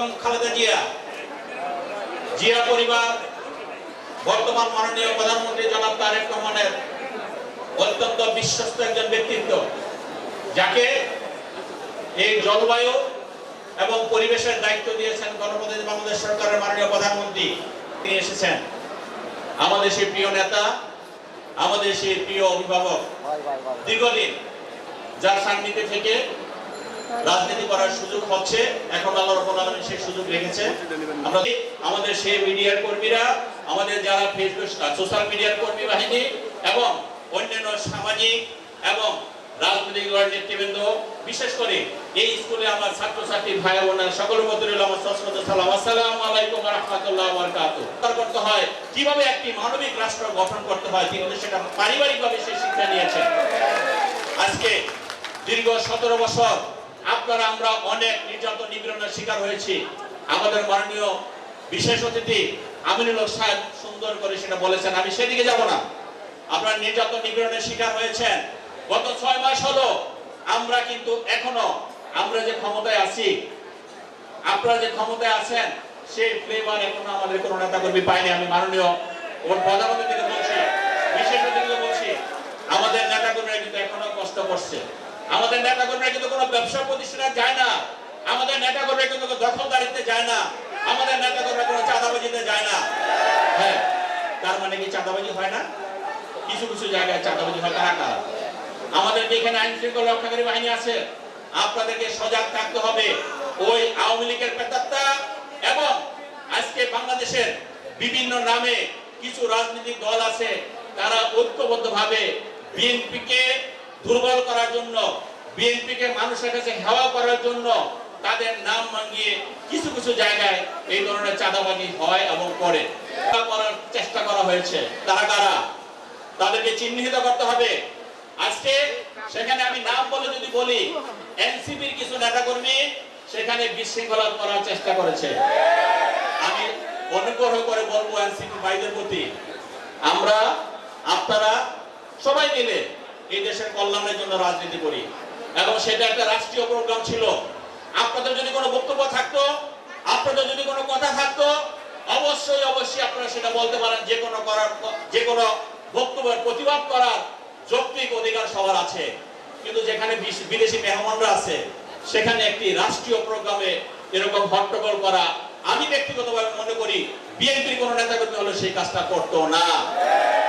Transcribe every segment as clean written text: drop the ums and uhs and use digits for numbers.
বেগম খালেদা জিয়া, জিয়া পরিবার, বর্তমান মাননীয় প্রধানমন্ত্রী জনাব তারেক রহমানের অত্যন্ত বিশ্বস্ত একজন ব্যক্তিত্ব, যাকে এই জলবায়ু এবং পরিবেশের দায়িত্ব দিয়েছেন গণপ্রজাতন্ত্রী বাংলাদেশ সরকারের মাননীয় প্রধানমন্ত্রী। তিনি এসেছেন আমাদের সেই প্রিয় নেতা, আমাদের সেই প্রিয় অভিভাবক, দীর্ঘদিন যার সান্নিধ্যে থেকে রাজনীতি করার সুযোগ হচ্ছে, এখন আল্লাহর রাব্বুল আলামিন সেই সুযোগ রেখেছে। আমরা আমাদের সেই মিডিয়ার কর্মীরা, আমাদের যারা ফেসবুক সোশ্যাল মিডিয়ার কর্মী বাহিনী এবং অন্যান্য সামাজিক এবং রাজনৈতিক দলের নেতৃবৃন্দ, বিশেষ করে এই স্কুলে আমার ছাত্রছাত্রী ভাই বোনেরা সকলের মধ্যে রইল আমার সশ্রদ্ধ সালাম, আসসালামু আলাইকুম ওয়া রাহমাতুল্লাহি ওয়া বারাকাতুহু। করতে হয় কিভাবে একটি মানবিক রাষ্ট্র গঠন করতে হয়, তিনি সেটা পারিবারিকভাবে সেই শিক্ষা নিয়েছেন। আজকে দীর্ঘ 17 বছর আপনারা আমরা অনেক নির্যাতন নিপীড়নের শিকার হয়েছি। আমাদের মাননীয় বিশেষ অতিথি আমিনুল হক সাহেব সুন্দর করে সেটা বলেছেন, আমি সেদিকে যাব না। আপনারা নির্যাতন নিপীড়নের শিকার হয়েছেন। গত 6 মাস হলো আমরা কিন্তু এখনো আমরা যে ক্ষমতায় আছি, আপনারা যে ক্ষমতায় আছেন, সেই ফ্লেভার এখনো আমাদের কোনো নেতা কর্মী পায়নি। আমি মাননীয় প্রধানমন্ত্রী থেকে বলছি, বিশেষ অতিথিকে বলছি, আমাদের নেতা কর্মীরা কিন্তু এখনো কষ্ট করছে। আমাদের নেতা কর্মীরা কিন্তু কোনো ব্যবসা প্রতিষ্ঠানে যায় না, আমাদের নেতা কর্মীরা কিন্তু দখলদারিতে যায় না, আমাদের নেতা কর্মীরা কোনো চাঁদাবাজিতে যায় না। হ্যাঁ, তার মানে কি চাঁদাবাজি হয় না? কিছু কিছু জায়গায় চাঁদাবাজি হয়। কারা কারা? আমাদেরকে এখানে আইন শৃঙ্খলা রক্ষাকারী বাহিনী আছে, আপনাদেরকে সজাগ থাকতে হবে। ওই আওয়ামী লীগের প্রেতাত্মা এবং আজকে বাংলাদেশের বিভিন্ন নামে কিছু রাজনৈতিক দল আছে, তারা ঐক্যবদ্ধভাবে বিএনপিকে দুর্বল করার জন্য, বিএনপিকে মানুষের কাছে হেওয়া করার জন্য তাদের নাম ভাঙিয়ে কিছু কিছু জায়গায় এই ধরনের চাঁদাবাজি হয় এবং করে করার চেষ্টা করা হয়েছে। তারা কারা? তাদেরকে চিহ্নিত করতে হবে। আজকে সেখানে আমি নাম বলে যদি বলি, এনসিপির কিছু নেতাকর্মী সেখানে বিশৃঙ্খলা করার চেষ্টা করেছে। আমি অনুগ্রহ করে বলবো এনসিপি ভাইদের প্রতি, আমরা আপনারা সবাই মিলে এই দেশের কল্যাণের জন্য রাজনীতি করি এবং সেটা একটা রাষ্ট্রীয় প্রোগ্রাম ছিল। আপনাদের যদি কোনো বক্তব্য থাকতো, আপনাদের যদি কোনো কথা থাকতো, অবশ্যই অবশ্যই আপনারা সেটা বলতে পারেন। যে কোনো বক্তব্যের প্রতিবাদ করার যৌক্তিক অধিকার সবার আছে। কিন্তু যেখানে বিদেশি মেহমানরা আছে, সেখানে একটি রাষ্ট্রীয় প্রোগ্রামে এরকম হট্টগোল করা, আমি ব্যক্তিগতভাবে মনে করি বিএনপির কোনো নেতাকর্মী হলে সেই কাজটা করতো না,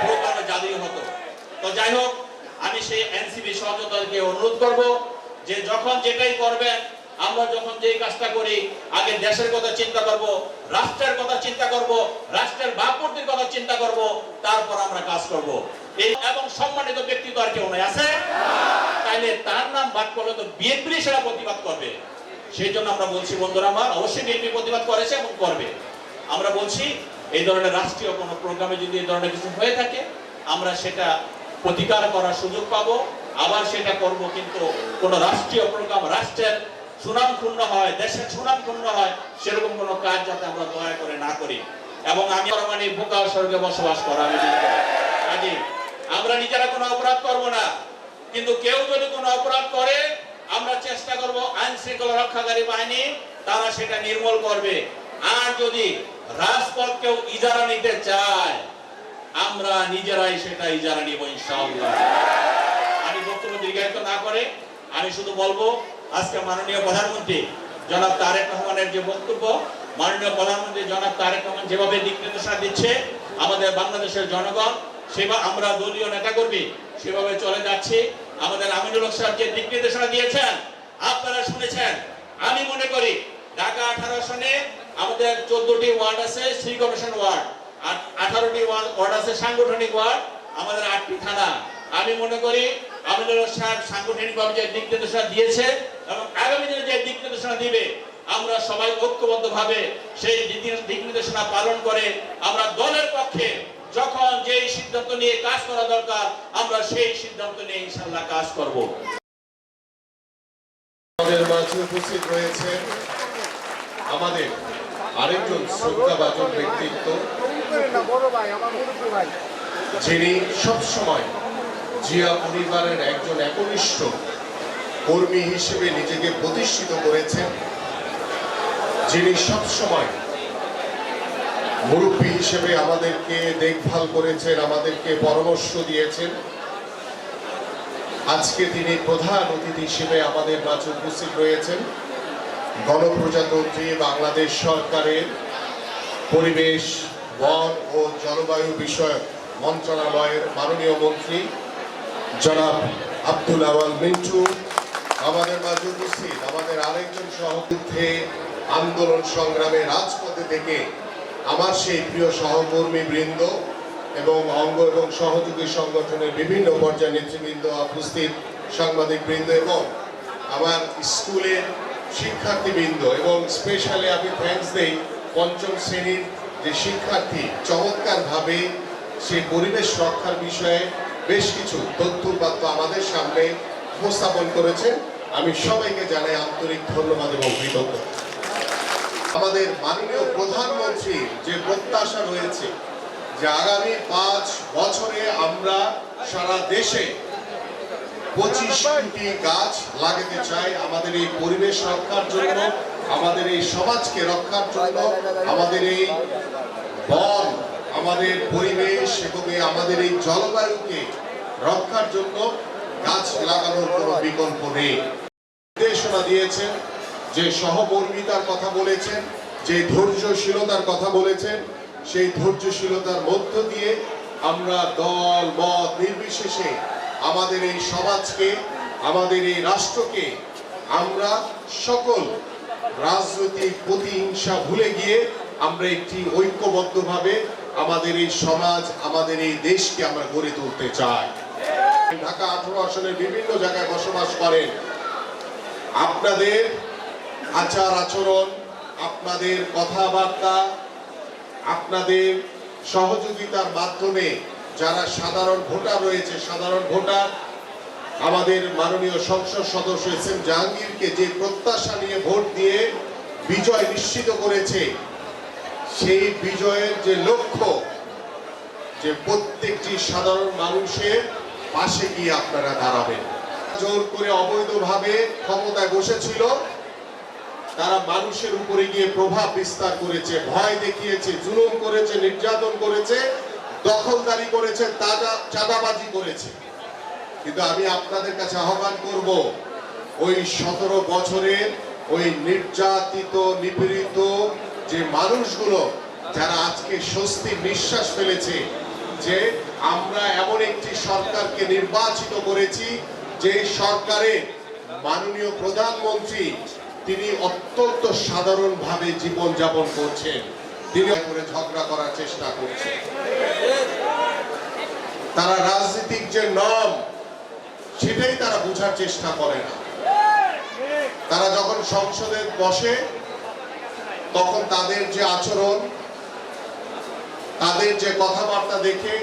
প্রোগ্রামে জাতীয় হতো। তো যাই হোক, আমি সেই এনসিপি সহযোগীদেরকে অনুরোধ করব যে যখন যেটাই করবেন, আমরা যখন যেই কাজটা করি, আগে দেশের কথা চিন্তা করব, রাষ্ট্রের কথা চিন্তা করব, রাষ্ট্রের ভাবমূর্তির কথা চিন্তা করব, তারপর আমরা কাজ করব। এই এবং সম্মানিত ব্যক্তিত্ব আর কেউ নাই আছে, তাইলে তার নাম বাদ করলে তো বিএনপি সেটা প্রতিবাদ করবে। সেই জন্য আমরা বলছি বন্ধুরা আমার, অবশ্যই বিএনপি প্রতিবাদ করেছে এবং করবে। আমরা বলছি এই ধরনের রাষ্ট্রীয় কোনো প্রোগ্রামে যদি এই ধরনের কিছু হয়ে থাকে, আমরা সেটা প্রতিকার করার সুযোগ পাবো, আবার সেটা করব। কিন্তু কোন রাষ্ট্রীয় প্রোগ্রাম রাষ্ট্রের সুনাম ক্ষুণ্ণ হয়, দেশের সুনাম ক্ষুণ্ণ হয়, সেরকম কোনো কাজ যাতে আমরা দয়া করে না করি। এবং আমি মানে বোকা স্বর্গে বসবাস করা আমি কাজে আমরা নিজেরা কোনো অপরাধ করব না, কিন্তু কেউ যদি কোনো অপরাধ করে, আমরা চেষ্টা করব আইন শৃঙ্খলা রক্ষাকারী বাহিনী তারা সেটা নির্মূল করবে। আর যদি রাজপথ কেউ ইজারা নিতে চায়, আমরা নিজেরাই সেটা ইজারা নিব ইনশাআল্লাহ। আমি বক্তব্য দীর্ঘায়িত না করে আমি শুধু বলবো, আজকে মাননীয় প্রধানমন্ত্রী জনাব তারেক রহমানের যে বক্তব্য, মাননীয় প্রধানমন্ত্রী জনাব তারেক রহমান যেভাবে দিক নির্দেশনা দিচ্ছে আমাদের বাংলাদেশের জনগণ, সেবা আমরা দলীয় নেতাকর্মী সেভাবে চলে যাচ্ছি। আমাদের আমিনুল হক সাহেব যে দিক নির্দেশনা দিয়েছেন আপনারা শুনেছেন। আমি মনে করি ঢাকা 18 আসনে আমাদের 14টি ওয়ার্ড আছে শ্রী কমিশন ওয়ার্ড, আর 18টি ওয়ার্ড আছে সাংগঠনিক ওয়ার্ড, আমাদের 8টি থানা। আমি মনে করি আমিনুল হক সাহেব সাংগঠনিকভাবে যে দিক নির্দেশনা দিয়েছে এবং আগামী দিনে যে দিক নির্দেশনা দিবে, আমরা সবাই ঐক্যবদ্ধভাবে সেই দিক নির্দেশনা পালন করে আমরা দলের পক্ষে যখন যেই সিদ্ধান্ত নিয়ে কাজ করা দরকার, আমরা সেই সিদ্ধান্ত নিয়ে ইনশাআল্লাহ কাজ করব। আমাদের মাঝে উপস্থিত রয়েছেন আমাদের আরেকজন শ্রদ্ধাভাজন ব্যক্তিত্ব, যিনি সবসময় জিয়া পরিবারের একজন একনিষ্ঠ কর্মী হিসেবে নিজেকে প্রতিষ্ঠিত করেছেন। যিনি সবসময় মুরব্বী হিসেবে আমাদেরকে দেখভাল করেছেন, আমাদেরকে পরামর্শ দিয়েছেন। আজকে তিনি প্রধান অতিথি হিসেবে আমাদের মাঝে উপস্থিত রয়েছেন গণপ্রজাতন্ত্রী বাংলাদেশ সরকারের পরিবেশ, বন ও জলবায়ু বিষয়ক মন্ত্রণালয়ের মাননীয় মন্ত্রী জনাব আব্দুল আওয়াল মিন্টু আমাদের মাঝে উপস্থিত। আমাদের আরেকজন সহযোদ্ধে আন্দোলন সংগ্রামে রাজপথে থেকে আমার সেই প্রিয় সহকর্মী বৃন্দ এবং অঙ্গ এবং সহযোগী সংগঠনের বিভিন্ন পর্যায়ের নেতৃবৃন্দ, উপস্থিত সাংবাদিক বৃন্দ এবং আমার স্কুলের শিক্ষার্থীবৃন্দ, এবং স্পেশালি আমি থ্যাঙ্কস দেই পঞ্চম শ্রেণীর যে শিক্ষার্থী চমৎকারভাবে সেই পরিবেশ রক্ষার বিষয়ে বেশ কিছু তথ্য আমাদের সামনে উপস্থাপন করেছেন। আমি সবাইকে জানাই আন্তরিক ধন্যবাদ এবং কৃতজ্ঞতা। আমাদের মাননীয় প্রধানমন্ত্রীর যে প্রত্যাশা রয়েছে যে আগামী 5 বছরে আমরা সারা দেশে 25 কোটি গাছ লাগাতে চাই, আমাদের এই পরিবেশ রক্ষার জন্য, আমাদের এই সমাজকে রক্ষার জন্য, আমাদের এই বন, আমাদের পরিবেশ এবং আমাদের এই জলবায়ুকে রক্ষার জন্য গাছ লাগানোর কোনো বিকল্প নেই। নির্দেশনা দিয়েছেন, যে সহমর্মিতার কথা বলেছেন, যে ধৈর্যশীলতার কথা বলেছেন, সেই ধৈর্যশীলতার মধ্য দিয়ে আমরা দল মত নির্বিশেষে আমাদের এই সমাজকে, আমাদের এই রাষ্ট্রকে আমরা সকল রাজনৈতিক প্রতিহিংসা ভুলে গিয়ে আমরা একটি ঐক্যবদ্ধভাবে আমাদের এই সমাজ, আমাদের এই দেশকে আমরা গড়ে তুলতে চাই। ঢাকা 18 আসনের বিভিন্ন জায়গায় বসবাস করেন, আপনাদের আচার আচরণ, আপনাদের কথাবার্তা, আপনাদের সহযোগিতার মাধ্যমে যারা সাধারণ ভোটার রয়েছে, সাধারণ ভোটার আমাদের মাননীয় সংসদ সদস্য এস.এম. জাহাঙ্গীরকে যে প্রত্যাশা নিয়ে ভোট দিয়ে বিজয় নিশ্চিত করেছে, সেই বিজয়ের যে লক্ষ্য, যে প্রত্যেকটি সাধারণ মানুষের পাশে গিয়ে আপনারা দাঁড়াবেন। জোর করে অবৈধভাবে ক্ষমতায় বসেছিল, তারা মানুষের উপরে গিয়ে প্রভাব বিস্তার করেছে, ভয় দেখিয়েছে, জুলুম করেছে, নির্যাতন করেছে, দখলদারি করেছে, চাঁদাবাজি করেছে। কিন্তু আমি আপনাদের কাছে আহ্বান করব, ওই 17 বছরের ওই নির্যাতিত, নিপীড়িত যে মানুষগুলো যারা আজকে স্বস্তির নিঃশ্বাস ফেলেছে, যে আমরা এমন একটি সরকারকে নির্বাচিত করেছি যে সরকারের মাননীয় প্রধানমন্ত্রী তিনি অত্যন্ত সাধারণভাবে জীবন যাপন করছেন, তিনি করে ঝগড়া করার চেষ্টা করছেন। তারা রাজনৈতিক যে নর্ম সেটাই তারা বোঝার চেষ্টা করে না। তারা যখন সংসদে বসে তখন তাদের যে আচরণ, তাদের যে কথাবার্তা দেখে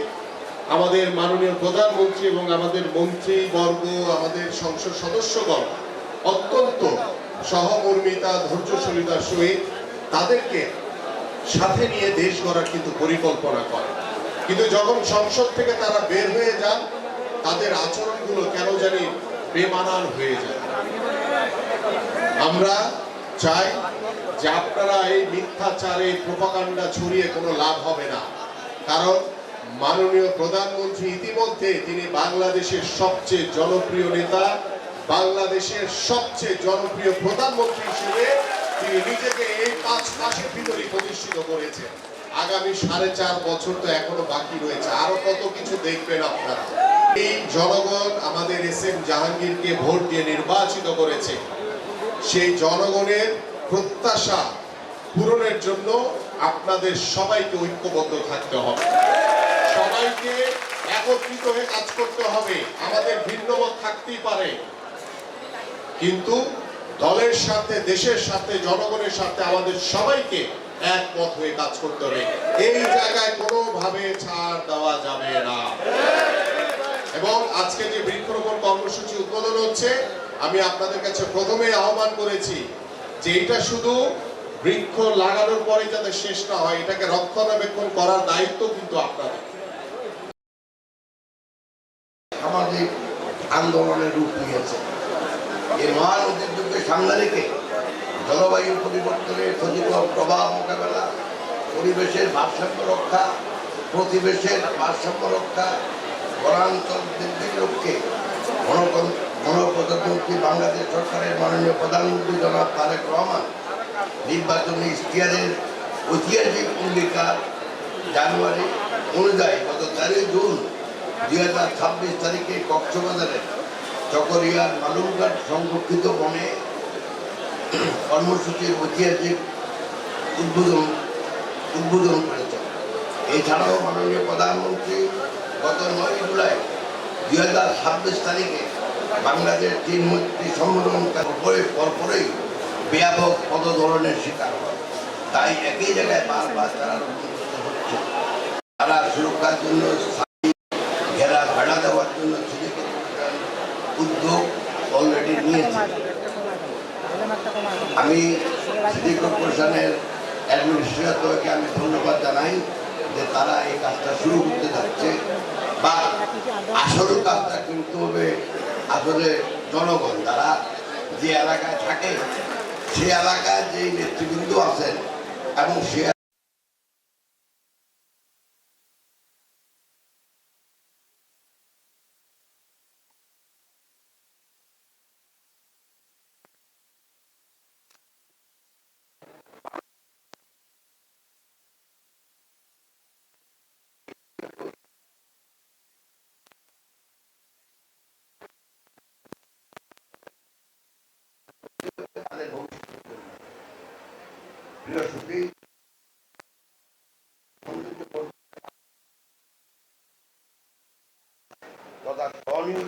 আমাদের মাননীয় প্রধানমন্ত্রী এবং আমাদের মন্ত্রীবর্গ, আমাদের সংসদ সদস্যগণ অত্যন্ত সহমর্মিতা, ধৈর্যশীলতার সহিত তাদেরকে সাথে নিয়ে দেশ গড়ার কিন্তু পরিকল্পনা করে। কিন্তু যখন সংসদ থেকে তারা বের হয়ে যান, তাদের আচরণগুলো কেন জানি বেমানান হয়ে যায়। আমরা চাই যে আপনারা এই মিথ্যাচারে, প্রোপাগান্ডা ছড়িয়ে কোনো লাভ হবে না। কারণ মাননীয় প্রধানমন্ত্রী ইতিমধ্যে তিনি বাংলাদেশের সবচেয়ে জনপ্রিয় নেতা, বাংলাদেশের সবচেয়ে জনপ্রিয় প্রধানমন্ত্রী হিসেবে তিনি নিজেকে এই 5 মাসের ভিতরে প্রতিষ্ঠিত করেছেন। আগামী 4.5 বছর তো এখনো বাকি রয়েছে, আরো কত কিছু দেখবেন আপনারা। এই জনগণ আমাদের এস.এম. জাহাঙ্গীরকে ভোট দিয়ে নির্বাচিত করেছে, সেই জনগণের প্রত্যাশা পূরণের জন্য আপনাদের সবাইকে ঐক্যবদ্ধ থাকতে হবে, সবাইকে একত্রিত হয়ে কাজ করতে হবে। আমাদের ভিন্নমত থাকতেই পারে, কিন্তু দলের সাথে, দেশের সাথে, জনগণের সাথে আমাদের সবাইকে একমত হয়ে কাজ করতে হবে। এই জায়গায় কোনোভাবে ছাড় দেওয়া যাবে না। এবং আজকে যে বৃক্ষরোপণ কর্মসূচি উদ্বোধন হচ্ছে, আমি আপনাদের কাছে প্রথমে আহ্বান করেছি যে এটা শুধু বৃক্ষ লাগানোর পরে যাতে শেষ না হয়, এটাকে রক্ষণাবেক্ষণ করার দায়িত্ব কিন্তু আপনাদের। সামাজিক আন্দোলনের রূপ নিয়েছে। এই মহান ঐতিহ্যকে সামনে রেখে জলবায়ু পরিবর্তনের ক্ষতিকর প্রভাব মোকাবেলা, পরিবেশের ভারসাম্য রক্ষা, প্রতিবেশের ভারসাম্য রক্ষা, বনাঞ্চল বৃদ্ধির লক্ষ্যে গণপ্রজাতন্ত্রী বাংলাদেশ সরকারের মাননীয় প্রধানমন্ত্রী জনাব তারেক রহমান নির্বাচনী ইশতেহারের ঐতিহাসিক অঙ্গীকার জানুয়ারি অনুযায়ী গত 4 জুন 2026 তারিখে কক্সবাজারের চকরিয়ার মালুমঘাট সংরক্ষিত বনে কর্মসূচির ঐতিহাসিক উদ্বোধন করেছেন। এছাড়াও মাননীয় প্রধানমন্ত্রী গত 9 জুলাই 2026 তারিখে বাংলাদেশ চীন মৈত্রী সম্মেলন পরপরই ব্যাপক পদধরনের শিকার হয়। তাই একই জায়গায় বারবার তারা হচ্ছে। তারা সুরক্ষার জন্য ঘেরা ভাড়া দেওয়ার জন্য উদ্যোগ অলরেডি নিয়েছে। আমি সিটি কর্পোরেশনের অ্যাডমিনিস্ট্রেটরকে আমি ধন্যবাদ জানাই যে তারা এই কাজটা শুরু করতে যাচ্ছে। বা আসল কাজটা কিন্তু হবে আসলে জনগণ, তারা যে এলাকায় থাকে সে এলাকায় যে নেতৃবৃন্দ আছেন এবং সে তাদের ভবিষ্যৎ বৃহস্পতি তথা স্মরণীয়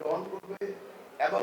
গ্রহণ করবে এবং